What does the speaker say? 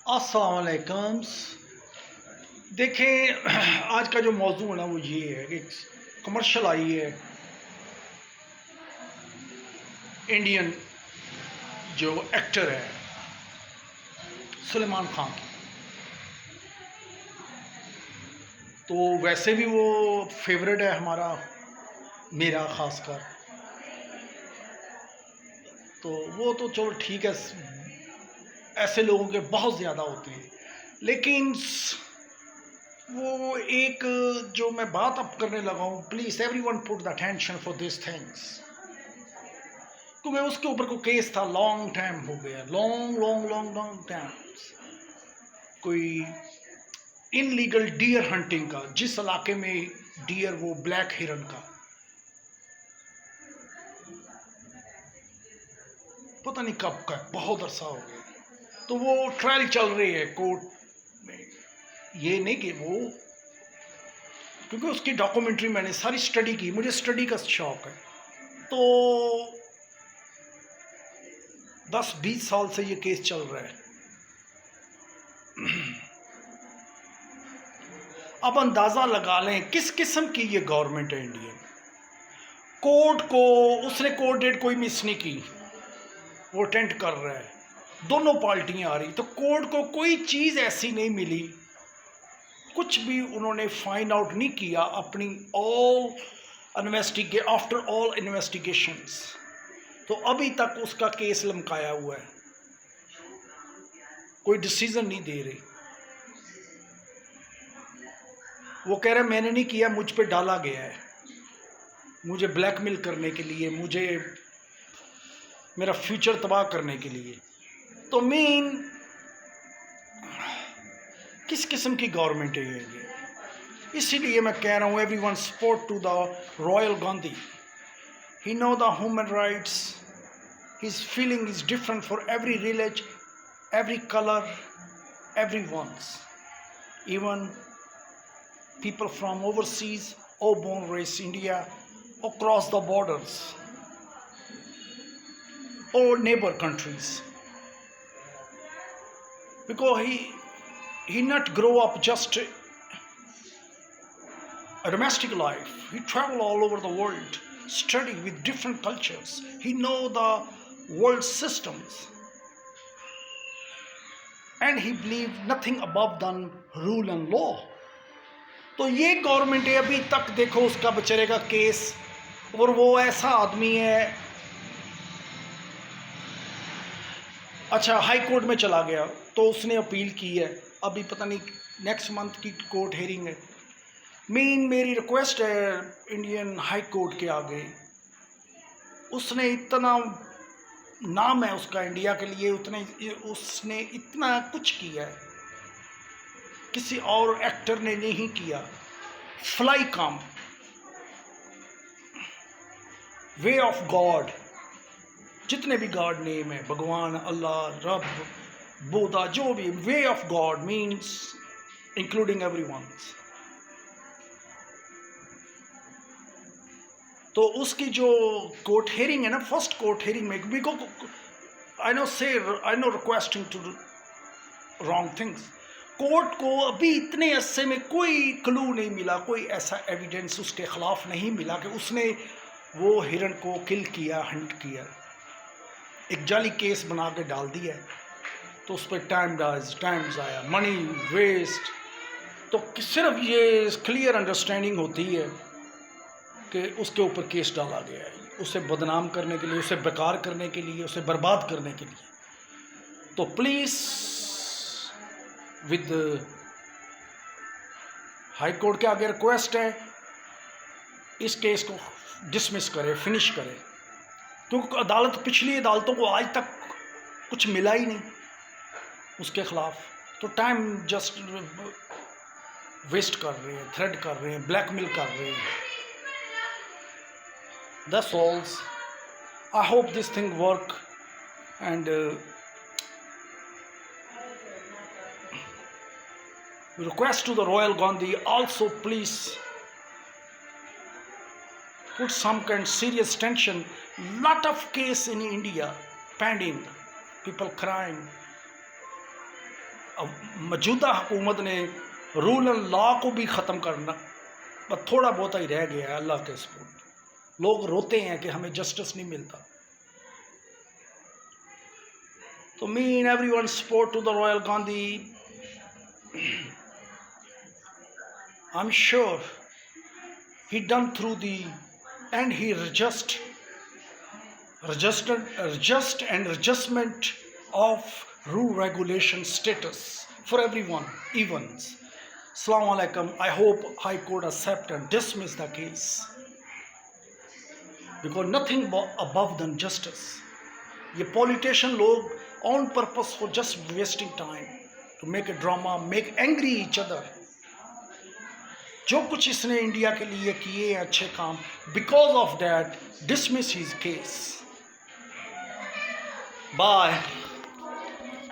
अस्सलाम वालेकुम। देखें, आज का जो मौजू है ना वो ये है कि कमर्शियल आई है इंडियन जो एक्टर है सलमान खान की। तो वैसे भी वो फेवरेट है हमारा, मेरा ख़ासकर। तो वो तो चलो ठीक है, ऐसे लोगों के बहुत ज़्यादा होते हैं, लेकिन वो एक जो मैं बात अब करने लगा हूँ, please everyone put the attention for this things. क्योंकि उसके ऊपर कोई केस था, लॉन्ग टाइम हो गया, long long long long time, कोई इनलीगल डियर हंटिंग का, जिस इलाके में डियर वो ब्लैक हिरन का, पता नहीं कब का, बहुत अरसा हो गया। तो वो ट्रायल चल रही है कोर्ट में। ये नहीं कि वो, क्योंकि उसकी डॉक्यूमेंट्री मैंने सारी स्टडी की, मुझे स्टडी का शौक है। तो 10-20 साल से ये केस चल रहा है। अब अंदाज़ा लगा लें किस किस्म की ये गवर्नमेंट है इंडियन। कोर्ट को उसने कोर्ट डेट कोई मिस नहीं की, वो अटेंड कर रहा है, दोनों पार्टियां आ रही, तो कोर्ट को कोई चीज़ ऐसी नहीं मिली, कुछ भी उन्होंने फाइंड आउट नहीं किया अपनी आफ्टर ऑल इन्वेस्टिगेशंस। तो अभी तक उसका केस लमकाया हुआ है, कोई डिसीजन नहीं दे रही। वो कह रहे मैंने नहीं किया, मुझ पे डाला गया है, मुझे ब्लैकमेल करने के लिए, मुझे मेरा फ्यूचर तबाह करने के लिए। तो मीन किस किस्म की गवर्नमेंट है ये? इसीलिए मैं कह रहा हूँ everyone support to the royal Gandhi. He know the human rights, his feeling is different for every religion, every colour, everyone's, even people from overseas or born raised India, across the borders or neighbor countries, because he not grow up just a domestic life. He travel all over the world, study with different cultures, he know the world systems, and he believe nothing above than rule and law. तो ये government है, अभी तक देखो उसका बेचारे का case, और वो ऐसा आदमी है। अच्छा, हाई कोर्ट में चला गया तो उसने अपील की है, अभी पता नहीं नेक्स्ट मंथ की कोर्ट हेयरिंग है। मेरी रिक्वेस्ट है इंडियन हाई कोर्ट के आगे, उसने इतना नाम है उसका इंडिया के लिए, उसने इतना कुछ किया है, किसी और एक्टर ने नहीं किया। फ्लाई काम, वे ऑफ गॉड, जितने भी गॉड नेम है, भगवान, अल्लाह, रब, बुद्धा, जो भी, way of God means including everyone. तो उसकी जो कोर्ट हेयरिंग है ना, फर्स्ट कोर्ट हेयरिंग में, because I know requesting to wrong things, court को अभी इतने अरसे में कोई क्लू नहीं मिला, कोई ऐसा एविडेंस उसके खिलाफ नहीं मिला कि उसने वो हिरन को किल किया, हंट किया। एक जाली केस बना के डाल दिया, तो उस पर टाइम आया, मनी वेस्ट। तो सिर्फ ये क्लियर अंडरस्टैंडिंग होती है कि उसके ऊपर केस डाला गया है, उसे बदनाम करने के लिए, उसे बेकार करने के लिए, उसे बर्बाद करने के लिए। तो प्लीज़ विद हाई कोर्ट के आगे रिक्वेस्ट है, इस केस को डिसमिस करे, फिनिश करे, क्योंकि अदालत, पिछली अदालतों को आज तक कुछ मिला ही नहीं उसके खिलाफ। तो टाइम जस्ट वेस्ट कर रहे हैं, थ्रेड कर रहे हैं, ब्लैकमेल कर रहे हैं। That's all. I hope this thing work, and request to the Royal Gandhi also, please put some kind of serious tension. Lot of case in India pending, people crying, मौजूदा हुकूमत ने rule and law को भी ख़त्म करना, पर थोड़ा बहुत ही रह गया है अल्लाह के सपोर्ट। लोग रोते हैं कि हमें जस्टिस नहीं मिलता। तो me and everyone support to the Royal Gandhi. I'm sure he done through the and he adjust and adjustment of rule regulation status for everyone events. Assalamu alaikum. I hope High Court accept and dismiss the case, because nothing above than justice. ये politician लोग on purpose for just wasting time to make a drama, make angry each other. जो कुछ इसने India के लिए किए अच्छे काम, because of that dismiss his case. Bye.